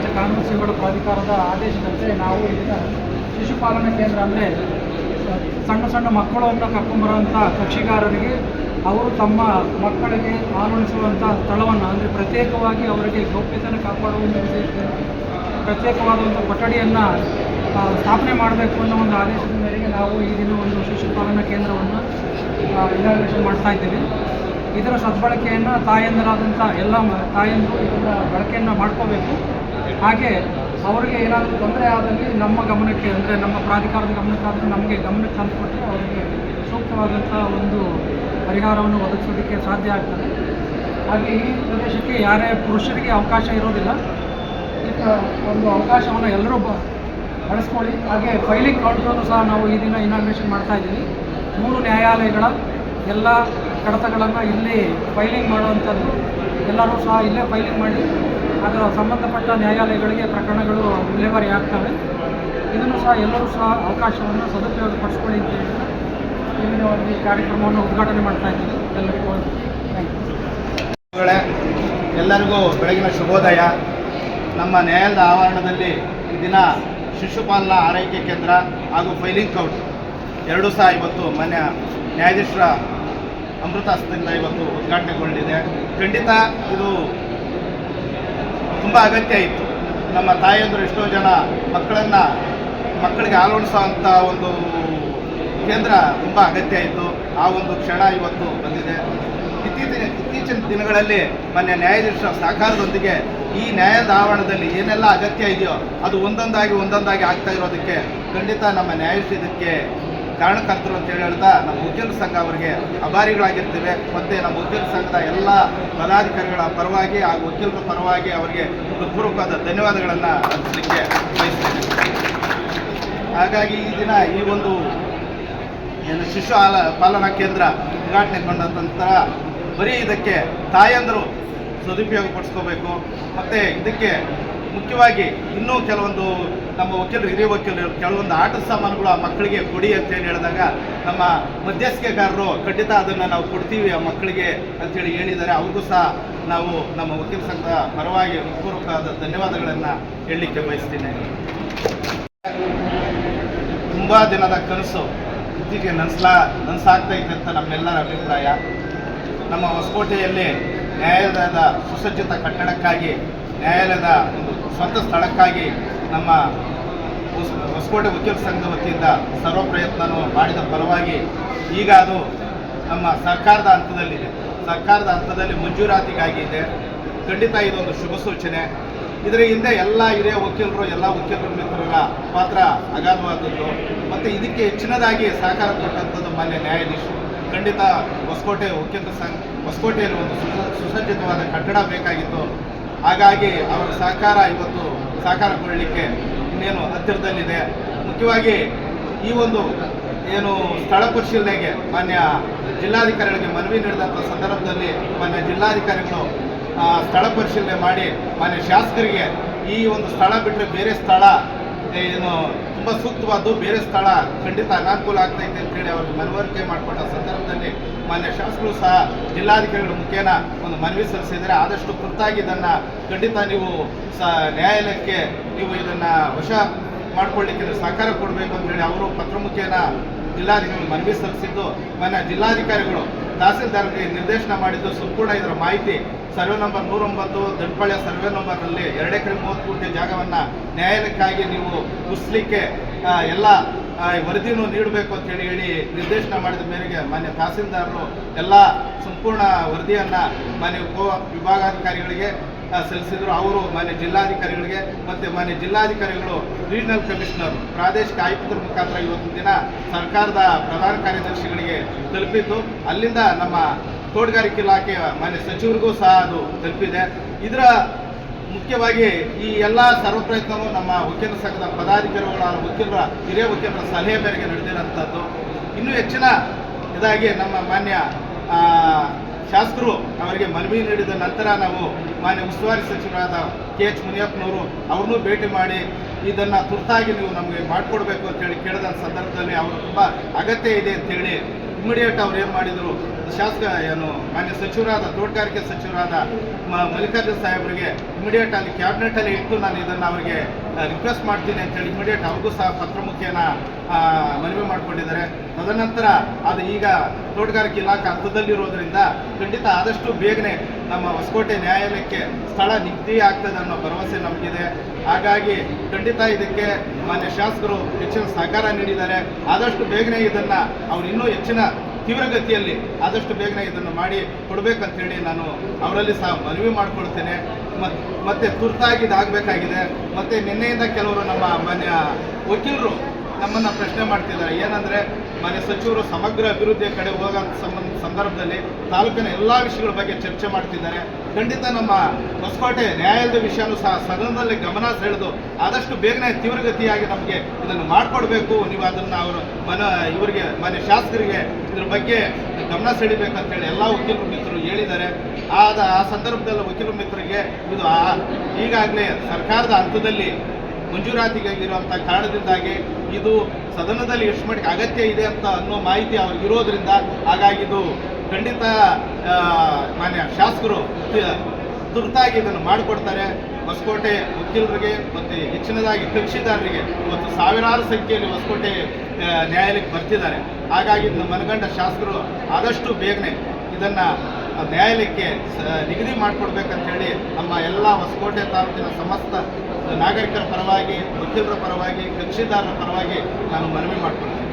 ಮತ್ತು ಕಾನೂನು ಸೇವೆಗಳ ಪ್ರಾಧಿಕಾರದ ಆದೇಶದಂತೆ ನಾವು ಇದನ್ನು ಶಿಶುಪಾಲನಾ ಕೇಂದ್ರ ಅಂದರೆ ಸಣ್ಣ ಸಣ್ಣ ಮಕ್ಕಳನ್ನು ಕರ್ಕೊಂಬರುವಂಥ ಕಕ್ಷಿಗಾರರಿಗೆ ಅವರು ತಮ್ಮ ಮಕ್ಕಳಿಗೆ ಹಾಲುಣಿಸುವಂಥ ಸ್ಥಳವನ್ನು ಅಂದರೆ ಪ್ರತ್ಯೇಕವಾಗಿ ಅವರಿಗೆ ಗೌಪ್ಯತೆಯನ್ನು ಕಾಪಾಡುವ ಒಂದು ಪ್ರತ್ಯೇಕವಾದಂಥ ಕೊಠಡಿಯನ್ನು ಸ್ಥಾಪನೆ ಮಾಡಬೇಕು ಅನ್ನೋ ಒಂದು ಆದೇಶದ ಮೇರೆಗೆ ನಾವು ಈ ದಿನ ಒಂದು ಶಿಶುಪಾಲನಾ ಕೇಂದ್ರವನ್ನು ಇನಾಗ್ರೇಷನ್ ಮಾಡ್ತಾ ಇದ್ದೀವಿ. ಇದರ ಸದ್ಬಳಕೆಯನ್ನು ತಾಯಂದರಾದಂಥ ಎಲ್ಲ ತಾಯಂದರು ಇದರ ಬಳಕೆಯನ್ನು ಮಾಡ್ಕೋಬೇಕು. ಹಾಗೆ ಅವರಿಗೆ ಏನಾದರೂ ತೊಂದರೆ ಆದಲ್ಲಿ ನಮ್ಮ ಗಮನಕ್ಕೆ ಅಂದರೆ ನಮ್ಮ ಪ್ರಾಧಿಕಾರದ ಗಮನಕ್ಕಾದರೂ ನಮಗೆ ಗಮನಕ್ಕೆ ತಂದುಕೊಟ್ಟರೆ ಅವರಿಗೆ ಸೂಕ್ತವಾದಂಥ ಒಂದು ಪರಿಹಾರವನ್ನು ಒದಗಿಸೋದಕ್ಕೆ ಸಾಧ್ಯ ಆಗ್ತದೆ. ಹಾಗೆ ಈ ಪ್ರದೇಶಕ್ಕೆ ಯಾರೇ ಪುರುಷರಿಗೆ ಅವಕಾಶ ಇರೋದಿಲ್ಲ. ಒಂದು ಅವಕಾಶವನ್ನು ಎಲ್ಲರೂ ಬಳಸ್ಕೊಳ್ಳಿ. ಹಾಗೆ ಫೈಲಿಂಗ್ ಕೌಂಟ್ರನ್ನು ಸಹ ನಾವು ಈ ದಿನ ಇನಾಗ್ರೇಷನ್ ಮಾಡ್ತಾ ಇದ್ದೀವಿ. 3 ನ್ಯಾಯಾಲಯಗಳ ಎಲ್ಲ ಕಡತಗಳನ್ನು ಇಲ್ಲಿ ಫೈಲಿಂಗ್ ಮಾಡುವಂಥದ್ದು, ಎಲ್ಲರೂ ಸಹ ಇಲ್ಲೇ ಫೈಲಿಂಗ್ ಮಾಡಿ ಅದರ ಸಂಬಂಧಪಟ್ಟ ನ್ಯಾಯಾಲಯಗಳಿಗೆ ಪ್ರಕರಣಗಳು ವಿಲೇವಾರಿ ಆಗ್ತವೆ. ಇದನ್ನು ಸಹ ಎಲ್ಲರೂ ಸಹ ಅವಕಾಶವನ್ನು ಸದುಪಯೋಗಪಡಿಸ್ಕೊಳ್ಳಿ ಅಂತ ಹೇಳಿ ಇಲ್ಲಿನ ಒಂದು ಈ ಕಾರ್ಯಕ್ರಮವನ್ನು ಉದ್ಘಾಟನೆ ಮಾಡ್ತಾ ಇದ್ದೀವಿ. ಎಲ್ಲರಿಗೂ ಎಲ್ಲರಿಗೂ ಬೆಳಗಿನ ಶುಭೋದಯ. ನಮ್ಮ ನ್ಯಾಯಾಲಯದ ಆವರಣದಲ್ಲಿ ಈ ದಿನ ಶಿಶುಪಾಲನಾ ಆರೈಕೆ ಕೇಂದ್ರ ಹಾಗೂ ಫೈಲಿಂಗ್ ಕೌಂಟ್ ಎರಡೂ ಸಹ ಇವತ್ತು ಮಾನ್ಯ ನ್ಯಾಯಾಧೀಶರ ಅಮೃತಾಸ್ತಿಯಿಂದ ಇವತ್ತು ಉದ್ಘಾಟನೆಗೊಂಡಿದೆ. ಖಂಡಿತ ಇದು ತುಂಬ ಅಗತ್ಯ ಇತ್ತು. ನಮ್ಮ ತಾಯಿಯಂದರು ಎಷ್ಟೋ ಜನ ಮಕ್ಕಳಿಗೆ ಹಾಲುಣಿಸುವಂಥ ಒಂದು ಕೇಂದ್ರ ತುಂಬ ಅಗತ್ಯ ಇತ್ತು. ಆ ಒಂದು ಕ್ಷಣ ಇವತ್ತು ಬಂದಿದೆ. ಇತ್ತೀಚಿನ ದಿನಗಳಲ್ಲಿ ಮಾನ್ಯ ನ್ಯಾಯಾಧೀಶರ ಸಹಕಾರದೊಂದಿಗೆ ಈ ನ್ಯಾಯದ ಆವರಣದಲ್ಲಿ ಏನೆಲ್ಲ ಅಗತ್ಯ ಇದೆಯೋ ಅದು ಒಂದೊಂದಾಗಿ ಆಗ್ತಾ ಇರೋದಕ್ಕೆ ಖಂಡಿತ ನಮ್ಮ ನ್ಯಾಯಾಧೀಶ ಇದಕ್ಕೆ ಕಾರಣಕರ್ತರು ಅಂತೇಳಿ ಹೇಳ್ತಾ ನಮ್ಮ ವಕೀಲರ ಸಂಘ ಅವರಿಗೆ ಅಭಾರಿಗಳಾಗಿರ್ತೇವೆ. ಮತ್ತು ನಮ್ಮ ವಕೀಲರ ಸಂಘದ ಎಲ್ಲ ಪದಾಧಿಕಾರಿಗಳ ಪರವಾಗಿ ಹಾಗೂ ವಕೀಲರ ಪರವಾಗಿ ಅವರಿಗೆ ಹೃತ್ಪೂರ್ವಕವಾದ ಧನ್ಯವಾದಗಳನ್ನು ಅರ್ಪಿಸಲಿಕ್ಕೆ ಬಯಸ್ತೇನೆ. ಹಾಗಾಗಿ ಈ ದಿನ ಈ ಒಂದು ಶಿಶು ಪಾಲನಾ ಕೇಂದ್ರ ಉದ್ಘಾಟನೆಗೊಂಡ ನಂತರ ಬರೀ ಇದಕ್ಕೆ ತಾಯಂದರು ಸದುಪಯೋಗಪಡಿಸ್ಕೋಬೇಕು. ಮತ್ತು ಇದಕ್ಕೆ ಮುಖ್ಯವಾಗಿ ಇನ್ನೂ ಕೆಲವೊಂದು ನಮ್ಮ ಹಿರಿಯ ವಕೀಲರು ಕೆಲವೊಂದು ಆಟದ ಸಾಮಾನುಗಳು ಆ ಮಕ್ಕಳಿಗೆ ಕೊಡಿ ಅಂತೇಳಿ ಹೇಳಿದಾಗ ನಮ್ಮ ಮಧ್ಯಸ್ಥಿಕೆಗಾರರು ಖಂಡಿತ ಅದನ್ನು ನಾವು ಕೊಡ್ತೀವಿ ಆ ಮಕ್ಕಳಿಗೆ ಅಂಥೇಳಿ ಹೇಳಿದ್ದಾರೆ. ಅವ್ರಿಗೂ ಸಹ ನಾವು ನಮ್ಮ ವಕೀಲ ಸಂಘದ ಪರವಾಗಿ ಪೂರ್ವಕವಾದ ಧನ್ಯವಾದಗಳನ್ನು ಹೇಳಲಿಕ್ಕೆ ಬಯಸ್ತೀನಿ. ತುಂಬ ದಿನದ ಕನಸು ಇತ್ತೀಚೆಗೆ ನನಸಾಗ್ತೈತೆ ಅಂತ ನಮ್ಮೆಲ್ಲರ ಅಭಿಪ್ರಾಯ. ನಮ್ಮ ಹೊಸಕೋಟೆಯಲ್ಲಿ ನ್ಯಾಯಾಲಯದ ಸುಸಜ್ಜಿತ ಕಟ್ಟಡಕ್ಕಾಗಿ ನ್ಯಾಯಾಲಯದ ಒಂದು ಸ್ವಂತ ಸ್ಥಳಕ್ಕಾಗಿ ನಮ್ಮ ಹೊಸಕೋಟೆ ವಕೀಲ ಸಂಘದ ವತಿಯಿಂದ ಸರ್ವ ಪ್ರಯತ್ನವನ್ನು ಮಾಡಿದ ಫಲವಾಗಿ ಈಗ ಅದು ನಮ್ಮ ಸರ್ಕಾರದ ಹಂತದಲ್ಲಿ ಮಂಜೂರಾತಿಗಾಗಿದೆ. ಖಂಡಿತ ಇದೊಂದು ಶುಭ ಸೂಚನೆ. ಇದರ ಹಿಂದೆ ಎಲ್ಲ ಹಿರಿಯ ವಕೀಲರು ಎಲ್ಲ ವಕೀಲರ ಮಿತ್ರರ ಪಾತ್ರ ಅಗಾಧವಾದದ್ದು ಮತ್ತು ಇದಕ್ಕೆ ಹೆಚ್ಚಿನದಾಗಿ ಸಹಕಾರ ಕೊಟ್ಟಂಥದ್ದು ಮಾನ್ಯ ನ್ಯಾಯಾಧೀಶರು. ಖಂಡಿತ ಹೊಸಕೋಟೆಯಲ್ಲಿ ಒಂದು ಸುಸಜ್ಜಿತವಾದ ಕಟ್ಟಡ ಬೇಕಾಗಿತ್ತು. ಹಾಗಾಗಿ ಅವರ ಸಹಕಾರ ಕೊಡಲಿಕ್ಕೆ ಇನ್ನೇನು ಹತ್ತಿರದಲ್ಲಿದೆ. ಮುಖ್ಯವಾಗಿ ಈ ಒಂದು ಸ್ಥಳ ಪರಿಶೀಲನೆಗೆ ಮಾನ್ಯ ಜಿಲ್ಲಾಧಿಕಾರಿಗಳಿಗೆ ಮನವಿ ನೀಡಿದಂಥ ಸಂದರ್ಭದಲ್ಲಿ ಮಾನ್ಯ ಜಿಲ್ಲಾಧಿಕಾರಿಗಳು ಸ್ಥಳ ಪರಿಶೀಲನೆ ಮಾಡಿ ಮಾನ್ಯ ಶಾಸಕರಿಗೆ ಈ ಒಂದು ಸ್ಥಳ ಬಿಟ್ಟರೆ ಬೇರೆ ಸ್ಥಳ ತುಂಬ ಸೂಕ್ತವಾದ್ದು, ಬೇರೆ ಸ್ಥಳ ಖಂಡಿತ ಅನಾನುಕೂಲ ಆಗ್ತೈತೆ ಅಂತೇಳಿ ಅವ್ರಿಗೆ ಮನವರಿಕೆ ಮಾಡಿಕೊಟ್ಟ ಸಂದರ್ಭದಲ್ಲಿ ಮಾನ್ಯ ಶಾಸಕರು ಸಹ ಜಿಲ್ಲಾಧಿಕಾರಿಗಳ ಮುಖೇನ ಒಂದು ಮನವಿ ಸಲ್ಲಿಸಿದರೆ ಆದಷ್ಟು ತುರ್ತಾಗಿ ಇದನ್ನು ಖಂಡಿತ ನೀವು ನ್ಯಾಯಾಲಯಕ್ಕೆ ನೀವು ಇದನ್ನು ವಶ ಮಾಡಿಕೊಳ್ಳಿಕ್ಕೆ ಸಹಕಾರ ಕೊಡಬೇಕು ಅಂತೇಳಿ ಅವರು ಪತ್ರ ಮುಖೇನ ಜಿಲ್ಲಾಧಿಕಾರಿಗಳು ಮನವಿ ಸಲ್ಲಿಸಿದ್ದು ಮಾನ್ಯ ಜಿಲ್ಲಾಧಿಕಾರಿಗಳು ತಹಸೀಲ್ದಾರ್ಗೆ ನಿರ್ದೇಶನ ಮಾಡಿದ್ದು ಸಂಪೂರ್ಣ ಇದರ ಮಾಹಿತಿ ಸರ್ವೆ ನಂಬರ್ 109 ದಡ್ಪಾಳ್ಯ ಸರ್ವೆ ನಂಬರ್ನಲ್ಲಿ 2 ಎಕರೆ 30 ಗುಂಟೆ ಜಾಗವನ್ನು ನ್ಯಾಯಾಲಯಕ್ಕಾಗಿ ನೀವು ಉಳಿಸಲಿಕ್ಕೆ ಎಲ್ಲ ವರದಿಯನ್ನು ನೀಡಬೇಕು ಅಂತ ಹೇಳಿ ನಿರ್ದೇಶನ ಮಾಡಿದ ಮೇರೆಗೆ ಮಾನ್ಯ ತಹಸೀಲ್ದಾರರು ಎಲ್ಲ ಸಂಪೂರ್ಣ ವರದಿಯನ್ನು ಮಾನ್ಯ ವಿಭಾಗಾಧಿಕಾರಿಗಳಿಗೆ ಸಲ್ಲಿಸಿದರು. ಅವರು ಮಾನ್ಯ ಜಿಲ್ಲಾಧಿಕಾರಿಗಳಿಗೆ ಮತ್ತು ಮಾನ್ಯ ಜಿಲ್ಲಾಧಿಕಾರಿಗಳು ರೀಜನಲ್ ಕಮಿಷನರ್ ಪ್ರಾದೇಶಿಕ ಆಯುಕ್ತರ ಮುಖಾಂತರ ಇವತ್ತಿನ ದಿನ ಸರ್ಕಾರದ ಪ್ರಧಾನ ಕಾರ್ಯದರ್ಶಿಗಳಿಗೆ ತಲುಪಿದ್ದು ಅಲ್ಲಿಂದ ನಮ್ಮ ತೋಟಗಾರಿಕೆ ಇಲಾಖೆಯ ಮಾನ್ಯ ಸಚಿವರಿಗೂ ಸಹ ಅದು ತಲುಪಿದೆ. ಇದರ ಮುಖ್ಯವಾಗಿ ಈ ಎಲ್ಲ ಸರ್ವ ಪ್ರಯತ್ನವೂ ನಮ್ಮ ವಕೀಲ ಸಂಘದ ಪದಾಧಿಕಾರಿಗಳ ಹಿರಿಯ ವಕೀಲರ ಸಲಹೆ ಮೇರೆಗೆ ನಡೆದಿರುವಂಥದ್ದು. ಇನ್ನೂ ಹೆಚ್ಚಿನ ಇದಾಗಿ ನಮ್ಮ ಮಾನ್ಯ ಶಾಸಕರು ಅವರಿಗೆ ಮನವಿ ನೀಡಿದ ನಂತರ ನಾವು ಮಾನ್ಯ ಉಸ್ತುವಾರಿ ಸಚಿವರಾದ KH ಮುನಿಯಪ್ಪನವರು ಅವ್ರನ್ನೂ ಭೇಟಿ ಮಾಡಿ ಇದನ್ನು ತುರ್ತಾಗಿ ನೀವು ನಮಗೆ ಮಾಡಿಕೊಡ್ಬೇಕು ಅಂತೇಳಿ ಕೇಳಿದ ಸಂದರ್ಭದಲ್ಲಿ ಅವರು ತುಂಬ ಅಗತ್ಯ ಇದೆ ಅಂತೇಳಿ ಇಮಿಡಿಯೇಟ್ ಅವ್ರು ಏನು ಮಾಡಿದರು, ಶಾಸಕ ಏನು ಮಾನ್ಯ ಸಚಿವರಾದ ತೋಟಗಾರಿಕೆ ಸಚಿವರಾದ ಮಲ್ಲಿಕಾರ್ಜುನ ಸಾಹೇಬರಿಗೆ ಇಮಿಡಿಯೇಟ್ ಅಲ್ಲಿ ಕ್ಯಾಬಿನೆಟಲ್ಲಿ ಇಟ್ಟು ನಾನು ಇದನ್ನು ಅವರಿಗೆ ರಿಕ್ವೆಸ್ಟ್ ಮಾಡ್ತೀನಿ ಅಂತೇಳಿ ಇಮಿಡಿಯೇಟ್ ಅವ್ರಿಗೂ ಸಹ ಪತ್ರ ಮುಖೇನ ಮನವಿ ಮಾಡಿಕೊಂಡಿದ್ದಾರೆ. ತದನಂತರ ಅದು ಈಗ ತೋಟಗಾರಿಕೆ ಇಲಾಖೆ ಹಂತದಲ್ಲಿರೋದ್ರಿಂದ ಖಂಡಿತ ಆದಷ್ಟು ಬೇಗನೆ ನಮ್ಮ ಹೊಸಕೋಟೆ ನ್ಯಾಯಾಲಯಕ್ಕೆ ಸ್ಥಳ ನಿಗದಿ ಆಗ್ತದೆ ಅನ್ನೋ ಭರವಸೆ ನಮಗಿದೆ. ಹಾಗಾಗಿ ಖಂಡಿತ ಇದಕ್ಕೆ ಮಾನ್ಯ ಶಾಸಕರು ಹೆಚ್ಚಿನ ಸಹಕಾರ ನೀಡಿದ್ದಾರೆ. ಆದಷ್ಟು ಬೇಗನೆ ಇದನ್ನು ಅವ್ರು ಇನ್ನೂ ಹೆಚ್ಚಿನ ತೀವ್ರಗತಿಯಲ್ಲಿ ಆದಷ್ಟು ಬೇಗನೆ ಇದನ್ನು ಮಾಡಿ ಕೊಡಬೇಕಂತೇಳಿ ನಾನು ಅವರಲ್ಲಿ ಸಹ ಮನವಿ ಮಾಡಿಕೊಳ್ತೇನೆ. ಮತ್ತೆ ತುರ್ತಾಗಿ ಇದಾಗಬೇಕಾಗಿದೆ. ಮತ್ತು ನಿನ್ನೆಯಿಂದ ಕೆಲವರು ನಮ್ಮ ಮಾನ್ಯ ವಕೀಲರು ನಮ್ಮನ್ನು ಪ್ರಶ್ನೆ ಮಾಡ್ತಿದ್ದಾರೆ. ಏನಂದರೆ ಮಾನ್ಯ ಸಚಿವರು ಸಮಗ್ರ ಅಭಿವೃದ್ಧಿಯ ಕಡೆ ಹೋಗೋ ಸಂದರ್ಭದಲ್ಲಿ ತಾಲೂಕಿನ ಎಲ್ಲ ವಿಷಯಗಳ ಬಗ್ಗೆ ಚರ್ಚೆ ಮಾಡ್ತಿದ್ದಾರೆ. ಖಂಡಿತ ನಮ್ಮ ಹೊಸಕೋಟೆ ನ್ಯಾಯಾಲಯದ ವಿಷಯನೂ ಸಹ ಸದನದಲ್ಲಿ ಗಮನ ಸೆಳೆದು ಆದಷ್ಟು ಬೇಗನೆ ತೀವ್ರಗತಿಯಾಗಿ ನಮಗೆ ಇದನ್ನು ಮಾಡಿಕೊಡ್ಬೇಕು. ನೀವು ಅದನ್ನು ಅವರು ಇವರಿಗೆ ಮಾನ್ಯ ಶಾಸಕರಿಗೆ ಇದ್ರ ಬಗ್ಗೆ ಗಮನ ಸೆಳಿಬೇಕಂತೇಳಿ ಎಲ್ಲ ವಕೀಲರ ಮಿತ್ರರು ಹೇಳಿದ್ದಾರೆ. ಆ ಸಂದರ್ಭದಲ್ಲಿ ವಕೀಲರ ಮಿತ್ರರಿಗೆ ಇದು ಈಗಾಗಲೇ ಸರ್ಕಾರದ ಹಂತದಲ್ಲಿ ಮಂಜೂರಾತಿಗಾಗಿರುವಂಥ ಕಾರಣದಿಂದಾಗಿ ಇದು ಸದನದಲ್ಲಿ ಎಷ್ಟು ಮಟ್ಟಿಗೆ ಅಗತ್ಯ ಇದೆ ಅಂತ ಅನ್ನೋ ಮಾಹಿತಿ ಅವ್ರಿಗೆ ಇರೋದ್ರಿಂದ ಹಾಗಾಗಿ ಇದು ಖಂಡಿತ ಮಾನ್ಯ ಶಾಸಕರು ತುರ್ತಾಗಿ ಇದನ್ನು ಮಾಡಿಕೊಡ್ತಾರೆ. ಹೊಸಕೋಟೆ ವಕೀಲರಿಗೆ ಮತ್ತು ಹೆಚ್ಚಿನದಾಗಿ ಕಕ್ಷಿದಾರರಿಗೆ ಇವತ್ತು ಸಾವಿರಾರು ಸಂಖ್ಯೆಯಲ್ಲಿ ಹೊಸಕೋಟೆ ನ್ಯಾಯಾಲಯಕ್ಕೆ ಬರ್ತಿದ್ದಾರೆ. ಹಾಗಾಗಿ ಮನಗಂಡ ಶಾಸಕರು ಆದಷ್ಟು ಬೇಗನೆ ಇದನ್ನು ನ್ಯಾಯಾಲಯಕ್ಕೆ ನಿಗದಿ ಮಾಡಿಕೊಡ್ಬೇಕಂತೇಳಿ ನಮ್ಮ ಎಲ್ಲ ಹೊಸಕೋಟೆ ತಾಲೂಕಿನ ಸಮಸ್ತ ನಾಗರಿಕರ ಪರವಾಗಿ, ವಕೀಲರ ಪರವಾಗಿ, ಕಕ್ಷಿದಾರರ ಪರವಾಗಿ ನಾನು ಮನವಿ ಮಾಡಿಕೊಡ್ತೀನಿ.